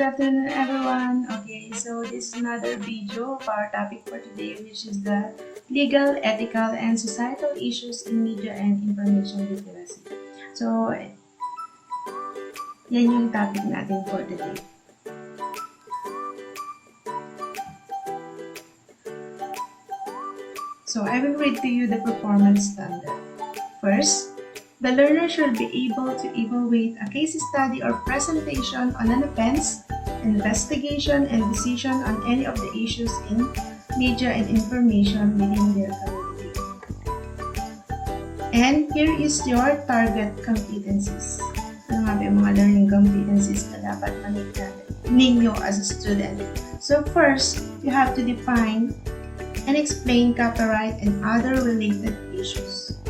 afternoon everyone. Okay, so this is another video of our topic for today, which is the legal, ethical, and societal issues in media and information literacy. So, yan yung topic natin for today. So, I will read to you the performance standard. First, the learner should be able to evaluate a case study or presentation on an offense, investigation, and decision on any of the issues in media and information within their community. And here is your target competencies. Ano nga ba yung mga learning competencies na dapat ma-meet ninyo as a student? So first, you have to define and explain copyright and other related issues.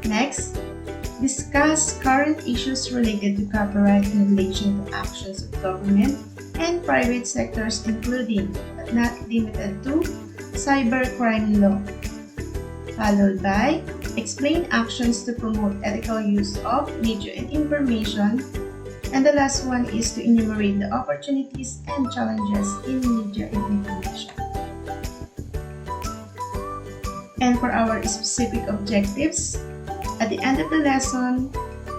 Next, discuss current issues related to copyright in relation to actions of government and private sectors, including but not limited to cybercrime law. Followed by, explain actions to promote ethical use of media and information. And the last one is to enumerate the opportunities and challenges in media and information. And for our specific objectives, at the end of the lesson,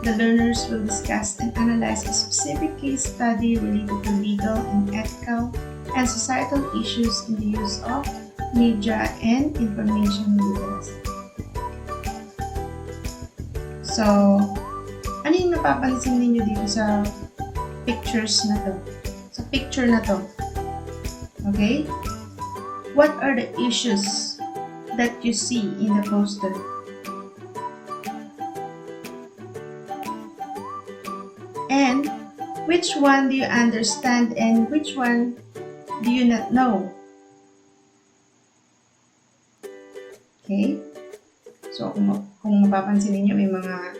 the learners will discuss and analyze a specific case study related to legal and ethical and societal issues in the use of media and information literacy. So, ano yung napapansin ninyo dito sa pictures na to? Sa picture na to? Okay? What are the issues that you see in the poster? And which one do you understand and which one do you not know? Okay? So, kung mapapansin niyo may mga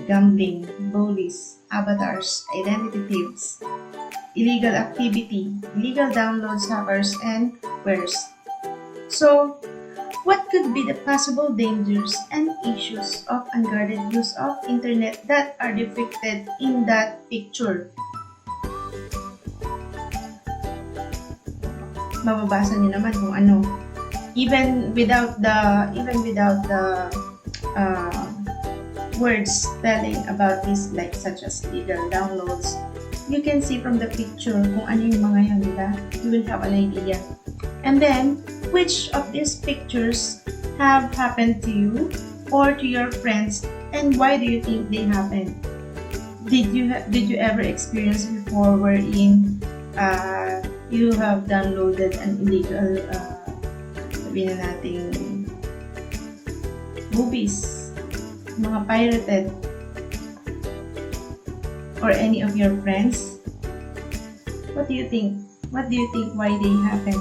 gambling, bullies, avatars, identity thieves, illegal activity, illegal downloads, hackers, and wares. So, what could be the possible dangers and issues of unguarded use of internet that are depicted in that picture? Mababasa niyo naman kung ano. Even without the words telling about this, like such as legal downloads, you can see from the picture kung ano yung mga yan, diba? You will have an idea. And then, which of these pictures have happened to you or to your friends, and why do you think they happened? Did you ever experience before wherein you have downloaded an illegal sabihin na nating movies, mga pirated, or any of your friends? What do you think? What do you think why they happen?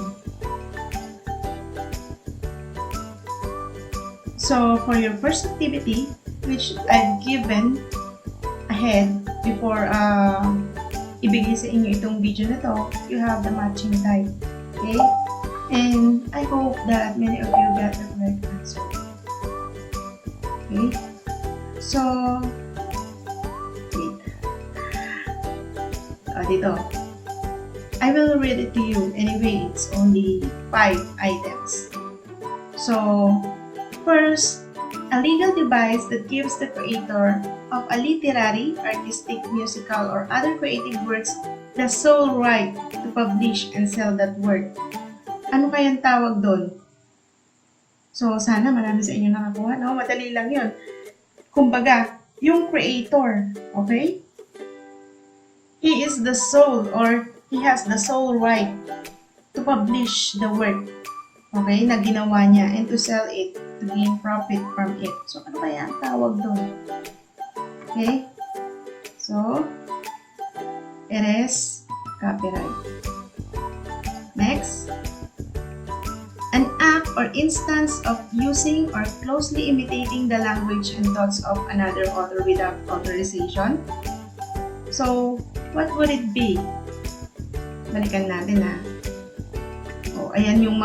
So, for your first activity, which I've given ahead before ibigay sa inyo itong video na to, you have the matching type. Okay? And I hope that many of you got the correct answer. Okay? So, wait. Dito. I will read it to you. Anyway, it's only 5 items. So, first, a legal device that gives the creator of a literary, artistic, musical, or other creative works the sole right to publish and sell that work. Ano kayang tawag doon? So, sana marami sa inyo nakakuha, no? Madali lang yun. Kumbaga, yung creator, okay? He is the sole, or he has the sole right to publish the work, okay, na ginawa niya, and to sell it, to gain profit from it. So, ano kaya ang tawag doon? Okay? So, it is copyright. Next, an act or instance of using or closely imitating the language and thoughts of another author without authorization. So, what would it be? Balikan natin ha. O, ayan yung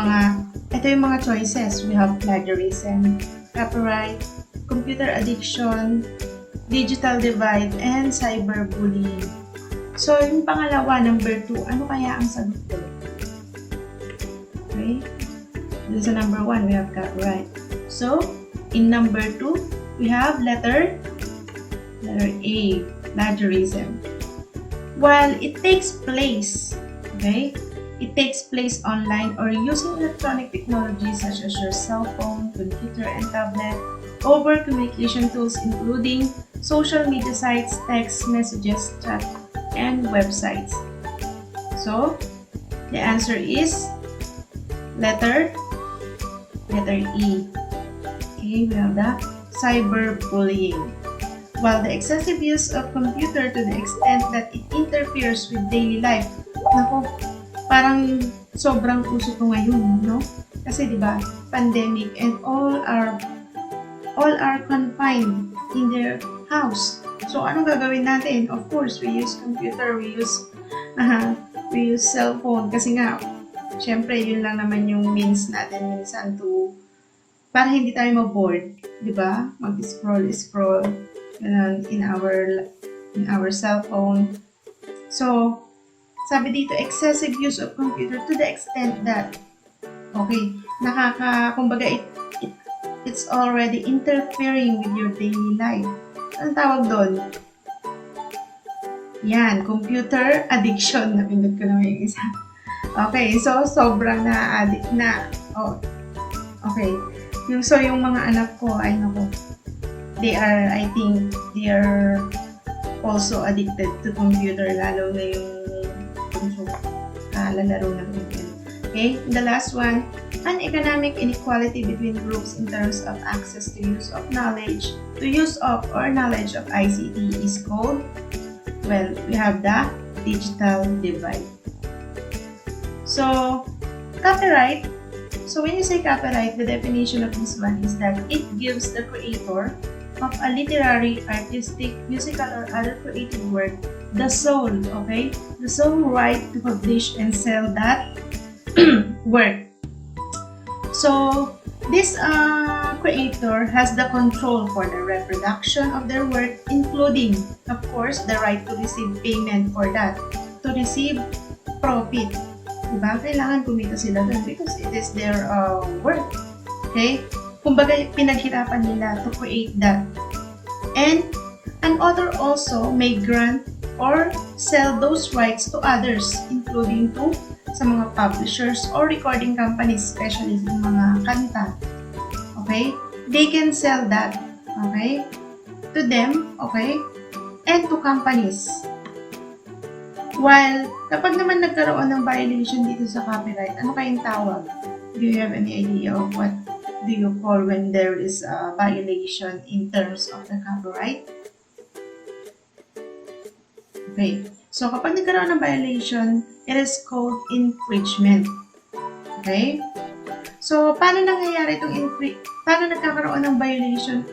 ito yung mga choices. We have plagiarism, copyright, computer addiction, digital divide, and cyberbullying. So, yung pangalawa, number 2, ano kaya ang sagot doon? Okay? This is number 1, we have copyright. So, in number 2, we have letter A, plagiarism. While it takes place, okay, it takes place online or using electronic technologies such as your cell phone, computer, and tablet, over communication tools including social media sites, text messages, chat, and websites. So, the answer is letter E. Okay, we have the cyberbullying. While the excessive use of computer to the extent that it interferes with daily life. Nako, parang sobrang uso to ngayon, no? Kasi 'di ba, pandemic and all are confined in their house. So anong gagawin natin? Of course, we use computer, we use cellphone kasi nga syempre yun lang naman yung means natin minsan to para hindi tayo ma-bored, 'di ba? Mag-scroll in our cell phone. So, sabi dito, excessive use of computer to the extent that, okay, kumbaga, it's already interfering with your daily life. Anong tawag doon? Yan, computer addiction. Napindot ko naman yung isa. Okay, so, sobrang na-addict na. Oh, okay. So, yung mga anak ko, I think they are also addicted to computer, lalo na yung lalaro ng internet. Okay, the last one, an economic inequality between groups in terms of access to use of knowledge of ICT is called, well, we have the digital divide. So, copyright. So, when you say copyright, the definition of this one is that it gives the creator of a literary, artistic, musical, or other creative work the sole right to publish and sell that work. So, this creator has the control for the reproduction of their work, including, of course, the right to receive payment for that, to receive profit. Diba? Kailangan kumita sila dun because it is their work. Okay? Kumbaga, pinaghirapan nila to create that. And an author also may grant or sell those rights to others, including to sa mga publishers or recording companies, especially yung mga kanta. Okay? They can sell that, okay, to them, okay, and to companies. While, kapag naman nagkaroon ng violation dito sa copyright, ano kayong tawag? Do you have any idea of what do you call when there is a violation in terms of the copyright? Okay. So, kapag nagkaroon ng violation, it is called infringement. Okay? So, paano nangyayari paano nagkakaroon ng violation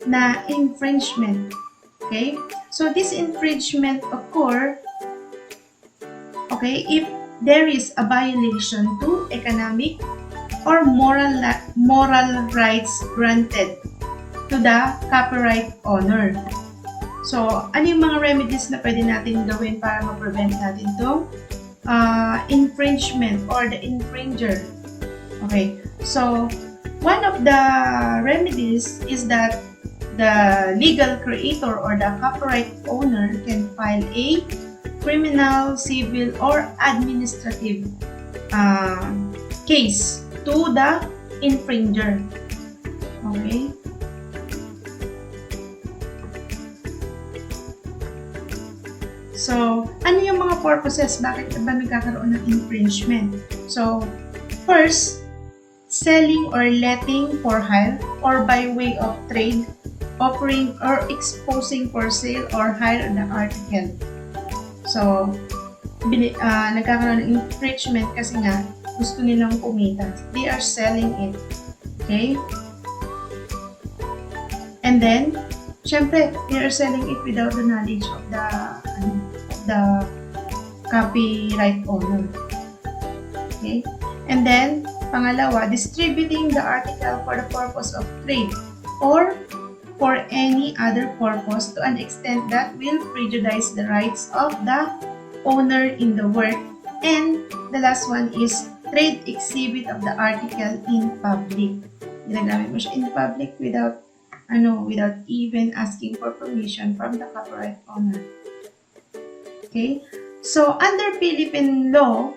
na infringement? Okay? So, this infringement occur, okay, if there is a violation to economic or moral rights granted to the copyright owner. So, ano yung mga remedies na pwede natin gawin para ma-prevent natin itong infringement or the infringer? Okay, so one of the remedies is that the legal creator or the copyright owner can file a criminal, civil, or administrative case to the infringer. Okay? So, ano yung mga purposes? Bakit ba nagkakaroon ng infringement? So, first, selling or letting for hire or by way of trade, offering or exposing for sale or hire the article. So, nagkakaroon ng infringement kasi nga gusto nilang kumita. They are selling it. Okay? And then, syempre, they are selling it without the knowledge of the copyright owner. Okay? And then, pangalawa, distributing the article for the purpose of trade or for any other purpose to an extent that will prejudice the rights of the owner in the work. And the last one is trade exhibit of the article in public. Ginagamit mo siya in public without even asking for permission from the copyright owner. Okay? So, under Philippine law,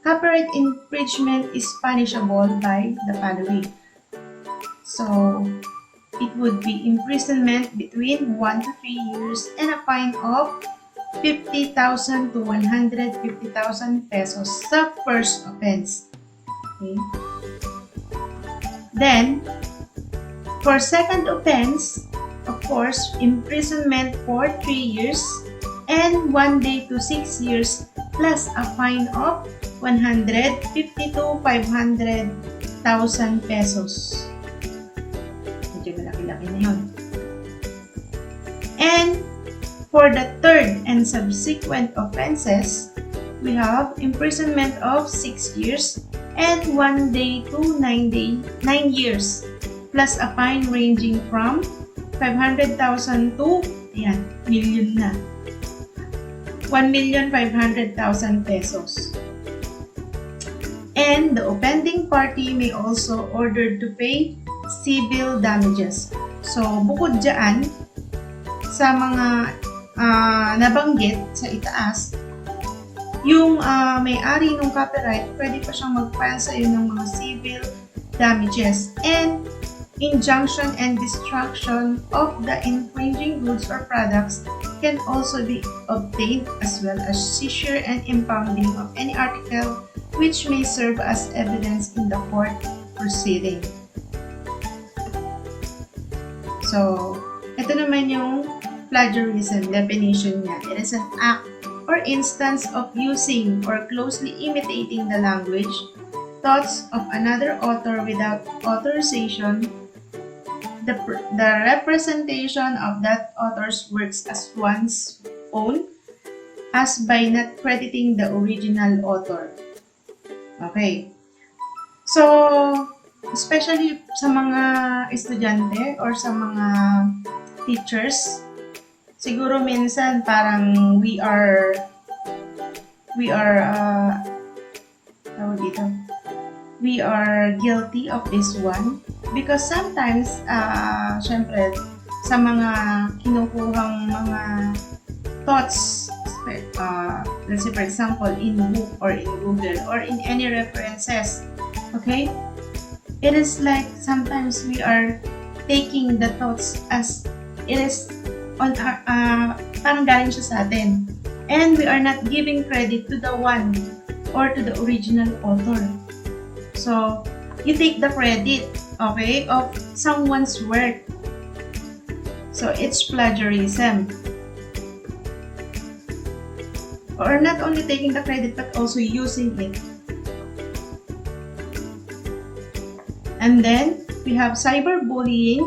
copyright infringement is punishable by the following. So, it would be imprisonment between 1 to 3 years and a fine of 50,000 to 150,000 pesos sa first offense. Okay? Then, for second offense, of course, imprisonment for 3 years and 1 day to 6 years plus a fine of 150 to 500,000 pesos. Medyo malaki-laki na yun. And for the third and subsequent offenses, we have imprisonment of 6 years and 1 day to 9 years plus a fine ranging from 500,000 to million na. 1,500,000 pesos. And the offending party may also order to pay civil damages. So, bukod dyan, sa mga nabanggit sa itaas, yung may-ari ng copyright, pwede pa siyang mag-file sa iyo ng mga civil damages and injunction and destruction of the infringing goods or products can also be obtained, as well as seizure and impounding of any article which may serve as evidence in the court proceeding. So, ito naman yung plagiarism definition niya. It is an act or instance of using or closely imitating the language, thoughts of another author without authorization, the representation of that author's works as one's own, as by not crediting the original author. Okay. So, especially sa mga estudyante or sa mga teachers, siguro minsan parang we are guilty of this one because sometimes syempre sa mga kinukuhang mga thoughts, let's say for example in book or in Google or in any references, okay, it is like sometimes we are taking the thoughts as it is on our, parang galing siya sa atin. And we are not giving credit to the one or to the original author. So, you take the credit, okay, of someone's work. So, it's plagiarism. Or not only taking the credit, but also using it. And then, we have cyberbullying.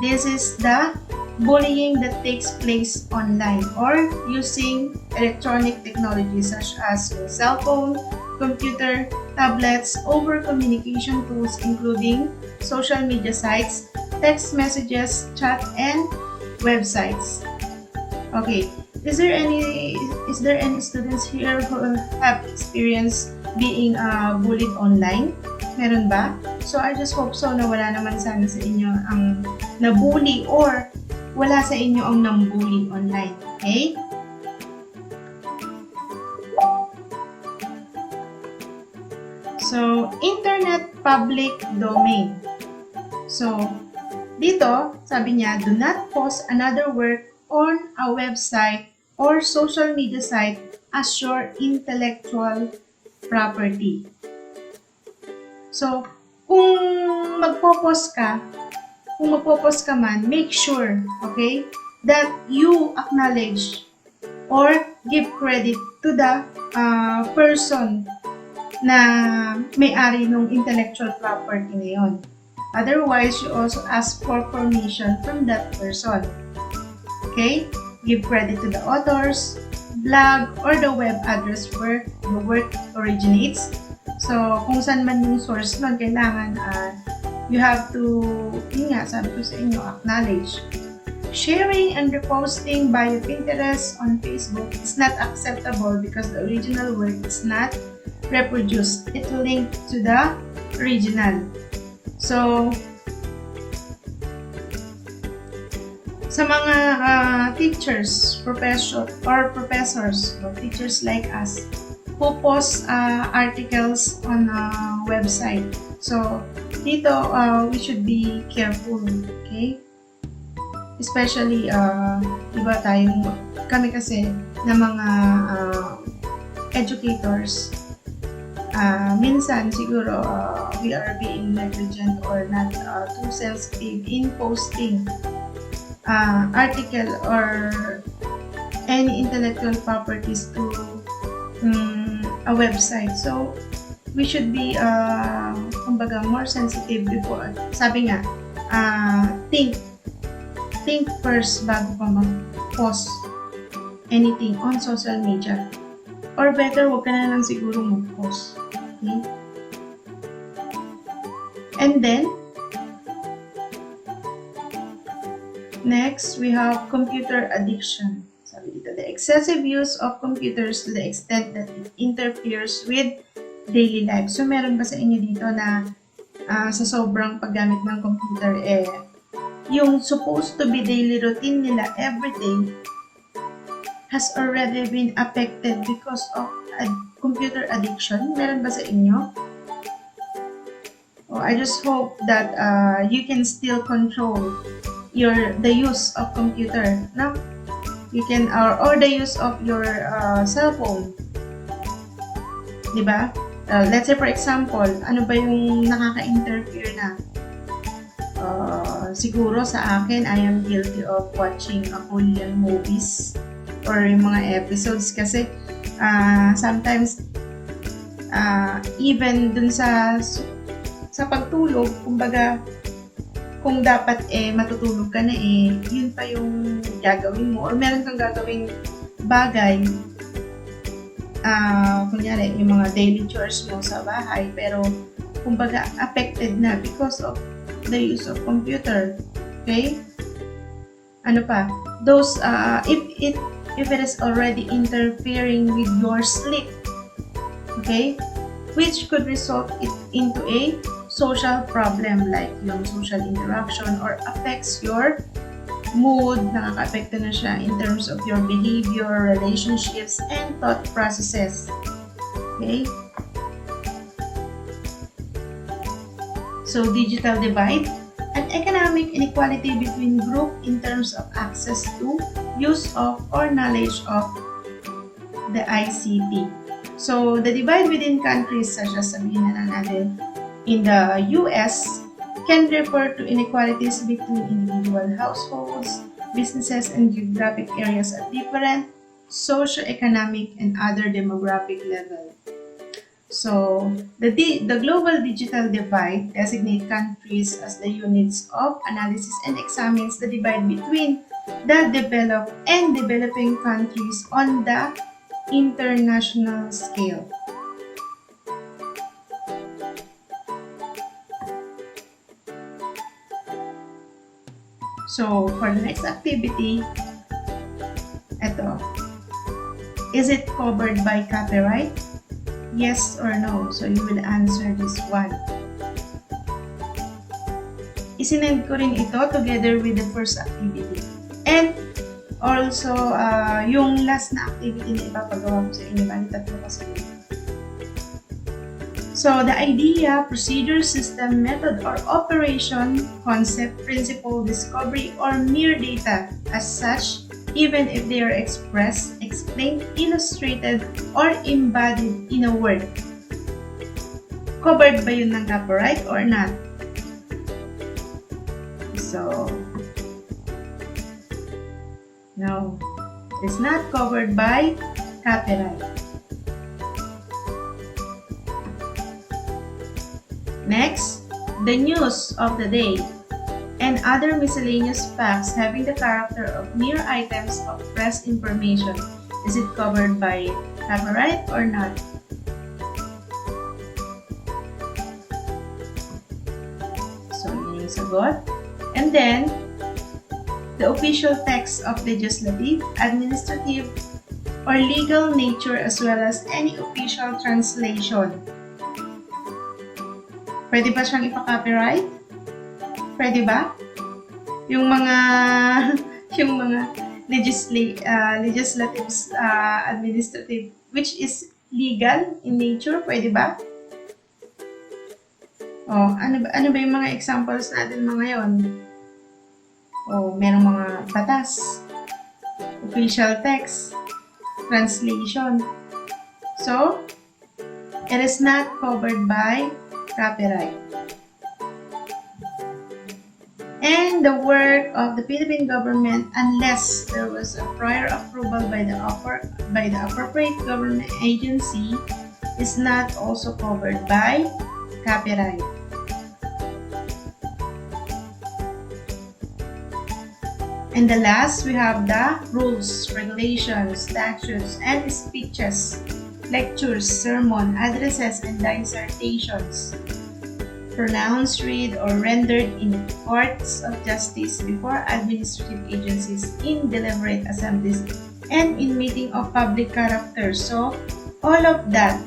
This is the bullying that takes place online or using electronic technologies such as your cell phone, computer, tablets, over communication tools including social media sites, text messages, chat, and websites. Okay, is there any students here who have experienced being bullied online? Meron ba? So I just hope so na wala naman sana sa inyo ang nabully or wala sa inyo ang nambully online. Okay? So, internet public domain. So, dito, sabi niya, do not post another work on a website or social media site as your intellectual property. So, kung magpo-post ka man, make sure, okay, that you acknowledge or give credit to the person na may-ari ng intellectual property na yun. Otherwise, you also ask for permission from that person. Okay? Give credit to the authors, blog, or the web address where the work originates. So, kung saan man yung source nun, kailangan you have to, yun nga, sabi ko sa inyo, acknowledge. Sharing and reposting by Pinterest on Facebook is not acceptable because the original work is not reproduced. It linked to the original. So, sa mga teachers, professors, or teachers like us, who post articles on a website. So, dito, we should be careful, okay? Especially, iba kami kasi na mga educators, minsan siguro we are being negligent or not too sensitive in posting article or any intellectual properties to a website. So, we should be kumbaga more sensitive before. Sabi nga, think first bago pa mag-post anything on social media. Or better, wag ka na lang siguro mag-post. Okay? And then, next, we have computer addiction. Sabi dito, the excessive use of computers to the extent that it interferes with daily life. So, meron ba sa inyo dito na sa sobrang paggamit ng computer, yung supposed to be daily routine nila everyday has already been affected because of computer addiction? Meron ba sa inyo? I just hope that you can still control the use of computer, no? You can or the use of your cell phone, di ba? Let's say for example, ano ba yung nakaka-interfere na? Siguro sa akin, I am guilty of watching Korean movies or yung mga episodes kasi sometimes even dun sa pagtulog, kumbaga kung dapat matutulog ka na yun pa yung gagawin mo or meron kang gagawing bagay, kunyari yung mga daily chores mo sa bahay, pero kumbaga affected na because of the use of computer. Okay? Ano pa? Those if it is already interfering with your sleep, okay, which could result into a social problem like yung social interaction or affects your mood, nakaka-apekto na siya in terms of your behavior, relationships, and thought processes. Okay? So, digital divide, an economic inequality between group in terms of access to, use of, or knowledge of the ICT. So, the divide within countries such as sabihin na natin in the US can refer to inequalities between individual households, businesses, and geographic areas at different socio-economic and other demographic levels. So, the global digital divide designates countries as the units of analysis and examines the divide between the developed and developing countries on the international scale. So, for the next activity, ito, is it covered by copyright? Yes or no? So, you will answer this one. Isinend ko rin ito together with the first activity. And also, yung last na activity na ipapagawa ko sa inyo, bali tatlo kasi. So, the idea, procedure, system, method, or operation, concept, principle, discovery, or mere data as such, even if they are expressed, explained, illustrated, or embodied in a word. Covered ba yun ng copyright or not? So, no, it's not covered by copyright. Next, the news of the day and other miscellaneous facts having the character of mere items of press information. Is it covered by copyright or not? So, sagot. And then, the official text of legislative, administrative, or legal nature as well as any official translation. Pwede ba siyang ipa-copyright? Pwede ba? Yung mga legislative, administrative, which is legal in nature, pwede ba? Ano ba yung mga examples natin mga yon? Merong mga batas, official text, translation. So, it is not covered by copyright. And the work of the Philippine government, unless there was a prior approval by the appropriate government agency, is not also covered by copyright. And the last, we have the rules, regulations, statutes, and speeches, lectures, sermon, addresses, and dissertations, pronounced, read, or rendered in courts of justice before administrative agencies, in deliberate assemblies, and in meeting of public character. So, all of that,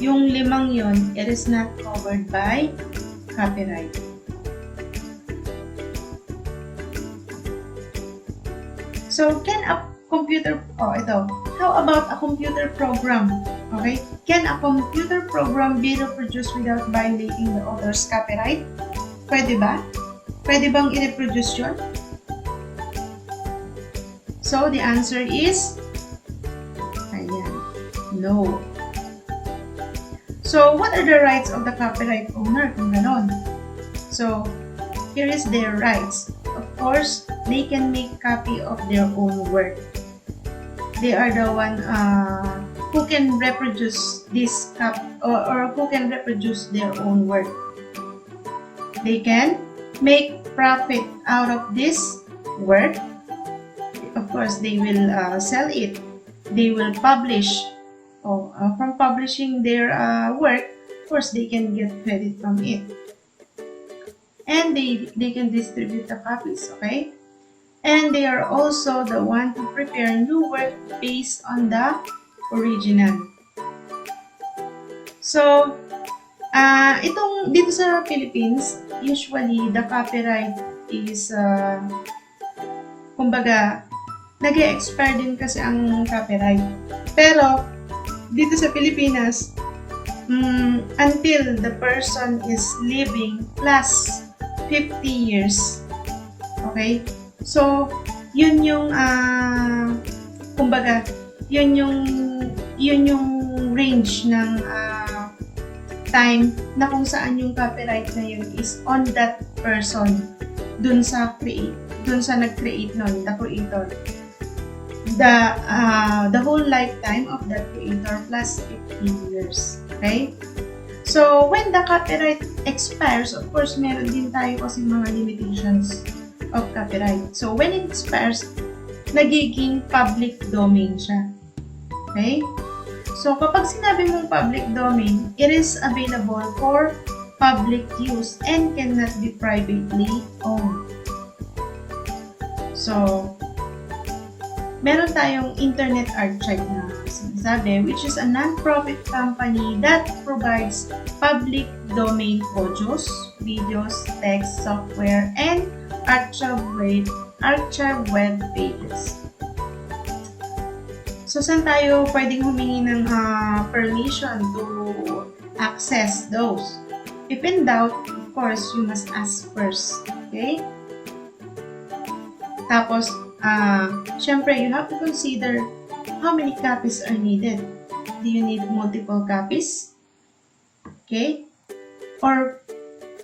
yung limang yun, it is not covered by copyright. So, can a computer, how about a computer program? Okay, can a computer program be reproduced without violating the author's copyright? Pwede ba? Pwede bang i-reproduce yun? So, the answer is, no. So, what are the rights of the copyright owner kung ganon? So, here is their rights. Of course, they can make copy of their own work. They are the one who can reproduce this or who can reproduce their own work. They can make profit out of this work. Of course, they will sell it. They will publish. From publishing their work, of course, they can get credit from it. And they can distribute the copies, okay? And they are also the one to prepare new work based on the original. So, itong dito sa Philippines, usually the copyright is, kumbaga, nag-e-expire din kasi ang copyright. Pero, dito sa Pilipinas, until the person is living plus 50 years. Okay? So, yun yung, kumbaga, yun yung range ng time na kung saan yung copyright na yun is on that person, dun sa nag-create nun, the creator. The whole lifetime of that creator plus 15 years. Okay? So, when the copyright expires, of course, meron din tayo kasi mga limitations of copyright. So, when it expires, nagiging public domain siya. Okay? So, kapag sinabi mong public domain, it is available for public use and cannot be privately owned. So, meron tayong Internet Archive na sinasabi, which is a non-profit company that provides public domain audios, videos, text, software, and archive web pages. So, saan tayo pwedeng humingi ng permission to access those? If in doubt, of course, you must ask first. Okay? Tapos, syempre, you have to consider how many copies are needed. Do you need multiple copies? Okay? Or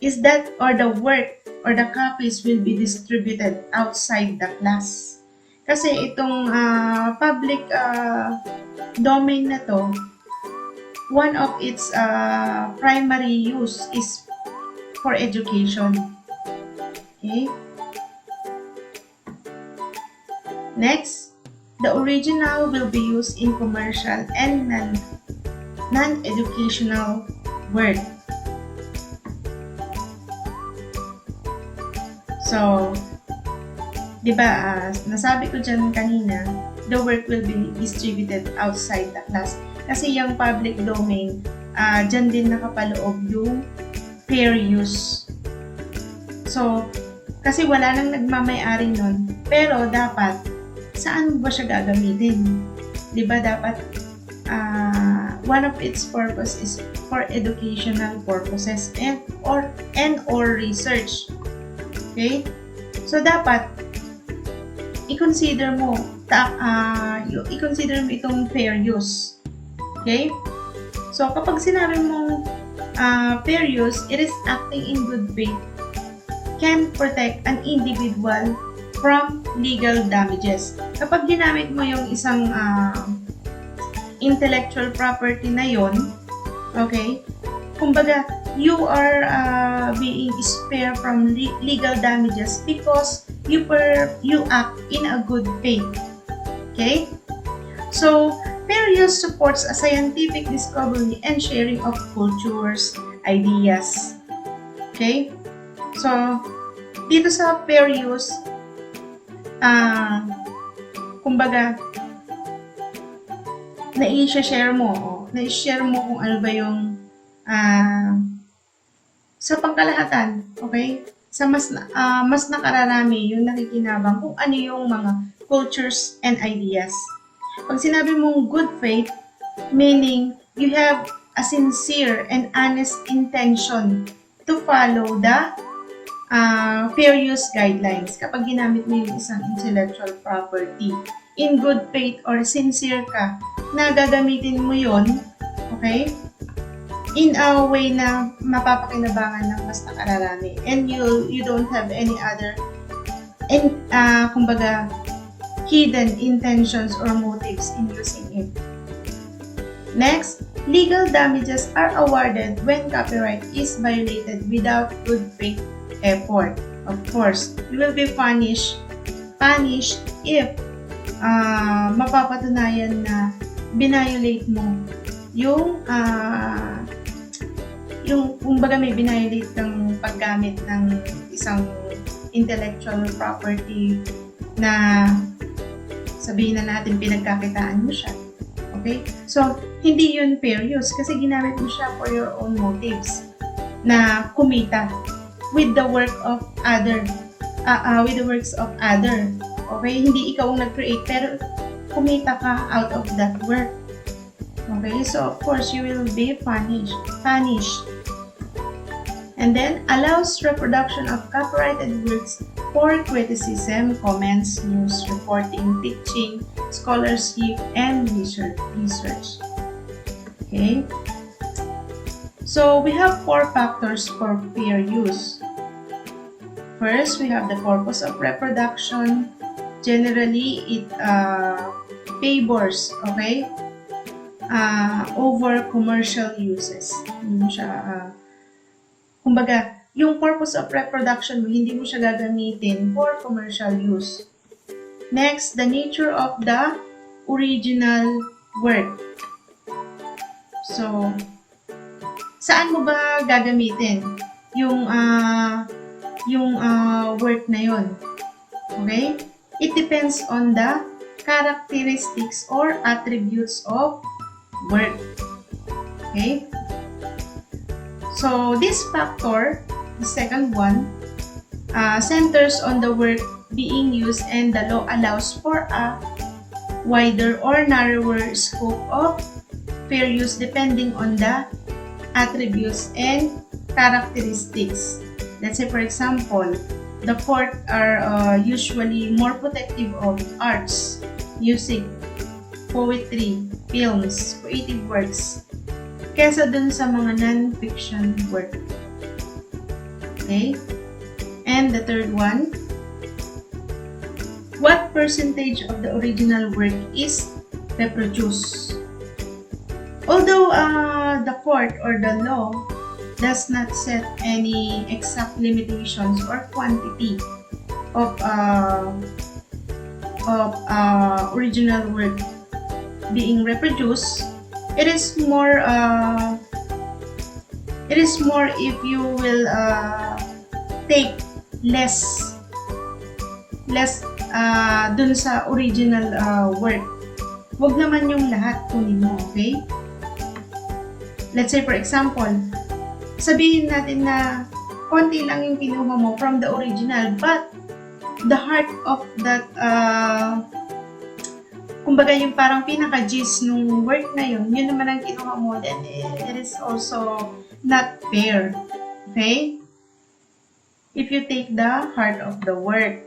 the work or the copies will be distributed outside the class. Kasi itong public domain na to, one of its primary use is for education. Okay? Next, the original will be used in commercial and non-educational work. So, di ba, nasabi ko dyan kanina, the work will be distributed outside the class. Kasi yung public domain, dyan din nakapaloob yung fair use. So, kasi wala nang nagmamay-ari nun, pero dapat, saan ba siya gagamitin? Di ba dapat, one of its purpose is for educational purposes and or research. Okay? So, dapat, i-consider mo itong fair use. Okay? So, kapag sinabi mong fair use, it is acting in good faith, can protect an individual from legal damages. Kapag ginamit mo yung isang intellectual property na yon, okay, kumbaga, you are being spared from legal damages because you act in a good faith. Okay? So, fair use supports a scientific discovery and sharing of cultures, ideas. Okay? So, dito sa fair use, kumbaga, na-share mo kung ano ba yung sa pangkalahatan, okay? Sa mas nakararami yung nakikinabang kung ano yung mga cultures and ideas. Pag sinabi mong good faith, meaning you have a sincere and honest intention to follow the fair use guidelines. Kapag ginamit mo yung isang intellectual property, in good faith or sincere ka, na gagamitin mo yon, okay, in a way na mapapakinabangan ng mas nakararami, and you don't have any other kumbaga hidden intentions or motives in using it. Next, legal damages are awarded when copyright is violated without good faith effort. Of course, you will be punished if mapapatunayan na binayolate mo yung kumbaga may binayolate ng paggamit ng isang intellectual property na sabihin na natin pinagkakitaan mo siya. Okay? So, hindi yun fair use kasi ginamit mo siya for your own motives na kumita with the work of other. Okay? Hindi ikaw ang nag-create pero kumita ka out of that work. Okay? So, of course, you will be punished. And then, allows reproduction of copyrighted works for criticism, comments, news reporting, teaching, scholarship, and research. Okay? So, we have 4 factors for fair use. First, we have the purpose of reproduction. Generally, it favors, okay, over commercial uses. Hindi mo siya, kumbaga, yung purpose of reproduction mo, hindi mo siya gagamitin for commercial use. Next, the nature of the original work. So, saan mo ba gagamitin yung work na yon? Okay? It depends on the characteristics or attributes of work. Okay? So, this factor, the second one, centers on the work being used and the law allows for a wider or narrower scope of fair use depending on the attributes and characteristics. Let's say, for example, the court are usually more protective of arts, music, poetry, films, creative works, kesa dun sa mga non-fiction work. Okay? And the third one, what percentage of the original work is reproduced? Although the court or the law does not set any exact limitations or quantity of original work being reproduced, it is more if you will take less less dun sa original work. Huwag naman yung lahat kunin mo, okay? Let's say for example, sabihin natin na konti lang yung kinuha mo from the original, but the heart of that kumbaga yung parang pinaka-gist nung work na yun naman ang kinuha mo, then it is also not fair. Okay? If you take the heart of the work.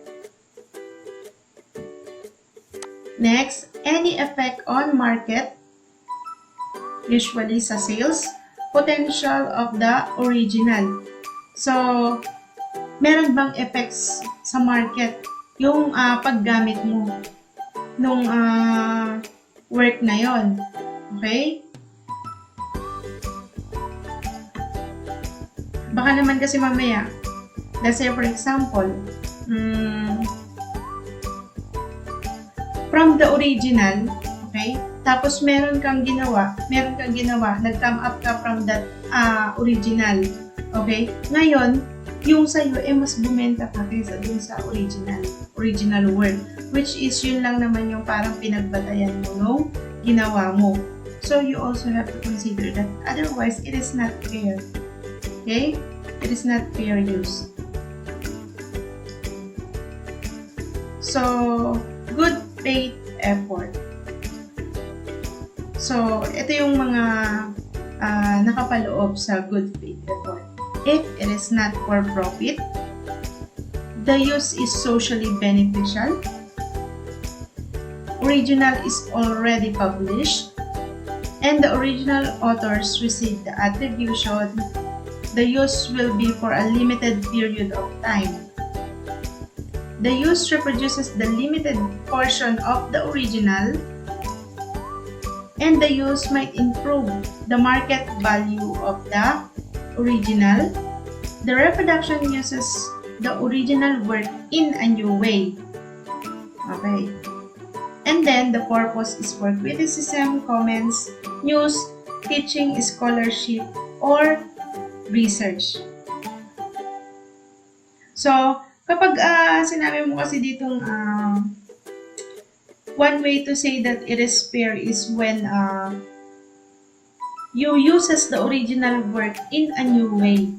Next, any effect on market, usually sa sales, potential of the original. So, meron bang effects sa market yung paggamit mo nung work na yon? Okay? Baka naman kasi mamaya, let's say for example, from the original, okay? Tapos meron kang ginawa, nag-come up ka from that original, okay? Ngayon, yung sa'yo, mas bumenta pa kaysa dun sa original work, which is yun lang naman yung parang pinagbatayan mo nung ginawa mo. So, you also have to consider that. Otherwise, it is not fair. Okay? It is not fair use. So, good faith effort. So, ito yung mga nakapaloob sa good faith effort. If it is not for profit, the use is socially beneficial, original is already published, and the original authors receive the attribution, the use will be for a limited period of time. The use reproduces the limited portion of the original, and the use might improve the market value of the original. The reproduction uses the original work in a new way. Okay. And then, the purpose is for criticism, comments, news, teaching, scholarship, or research. So, kapag sinabi mo kasi ditong one way to say that it is fair is when you uses the original work in a new way.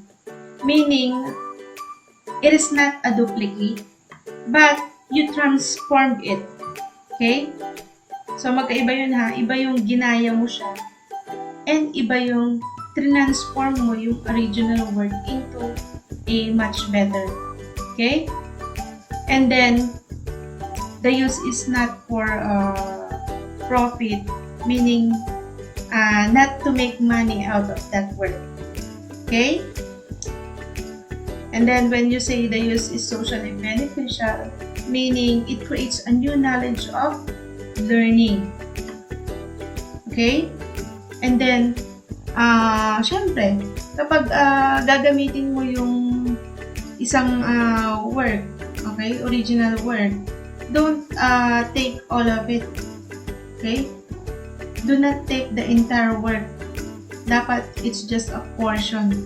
Meaning, it is not a duplicate, but you transformed it. Okay? So, magkaiba yun ha. Iba yung ginaya mo siya, and iba yung transform mo yung original work into a much better. Okay? And then, the use is not for profit, meaning not to make money out of that work. Okay? And then when you say the use is socially beneficial, meaning it creates a new knowledge of learning. Okay? And then, syempre, kapag gagamitin mo yung isang work, okay, original work, don't take all of it. Okay? Do not take the entire work. Dapat it's just a portion.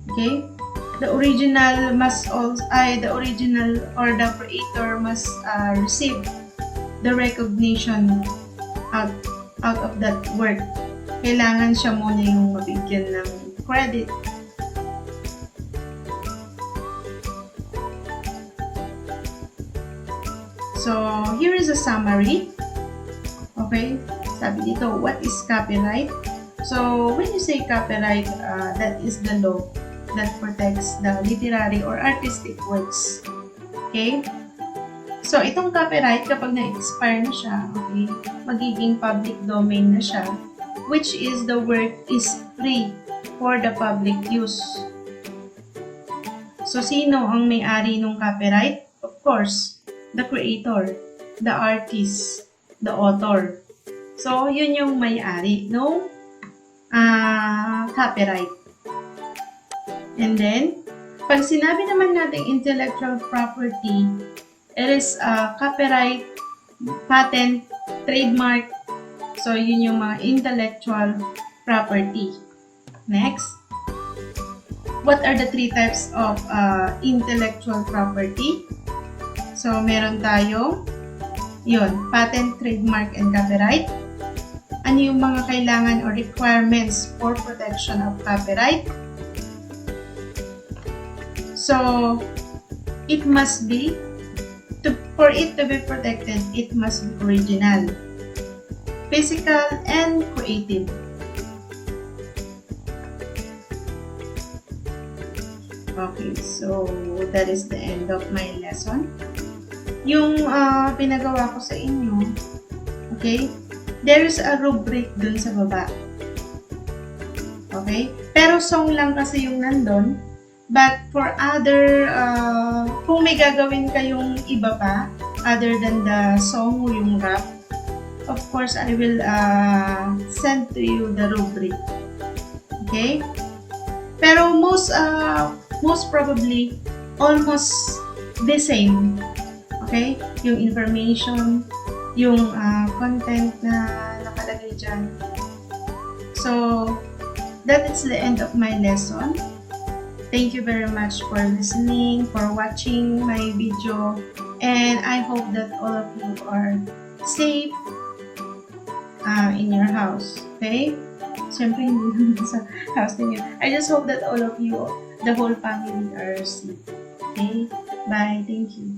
Okay? The original must also, the original or the creator must receive the recognition out of that work. Kailangan siya muna yung mabigyan ng credit. So, here is a summary. Okay? Sabi dito, what is copyright? So, when you say copyright, that is the law that protects the literary or artistic works. Okay? So, itong copyright, kapag na-expire na siya, okay, magiging public domain na siya, which is the work is free for the public use. So, sino ang may-ari ng copyright? Of course, the creator, the artist, the author. So, yun yung may-ari ng copyright. And then, pag sinabi naman natin intellectual property, it is copyright, patent, trademark. So, yun yung mga intellectual property. Next, what are the three types of intellectual property? So, meron tayong patent, trademark, and copyright. Ano yung mga kailangan or requirements for protection of copyright? So, it must be, for it to be protected, it must be original, physical, and creative. Okay, so that is the end of my lesson. Yung pinagawa ko sa inyo, okay, there is a rubric dun sa baba. Okay? Pero song lang kasi yung nandun. But for other, kung may gagawin kayong iba pa, other than the song o yung rap, of course, I will send to you the rubric. Okay? Pero most probably, almost the same. Okay? Yung information, yung content na nakalagay dyan. So, that is the end of my lesson. Thank you very much for listening, for watching my video, and I hope that all of you are safe in your house. Okay? Siyempre, hindi naman sa house ninyo. I just hope that all of you, the whole family, are safe. Okay? Bye. Thank you.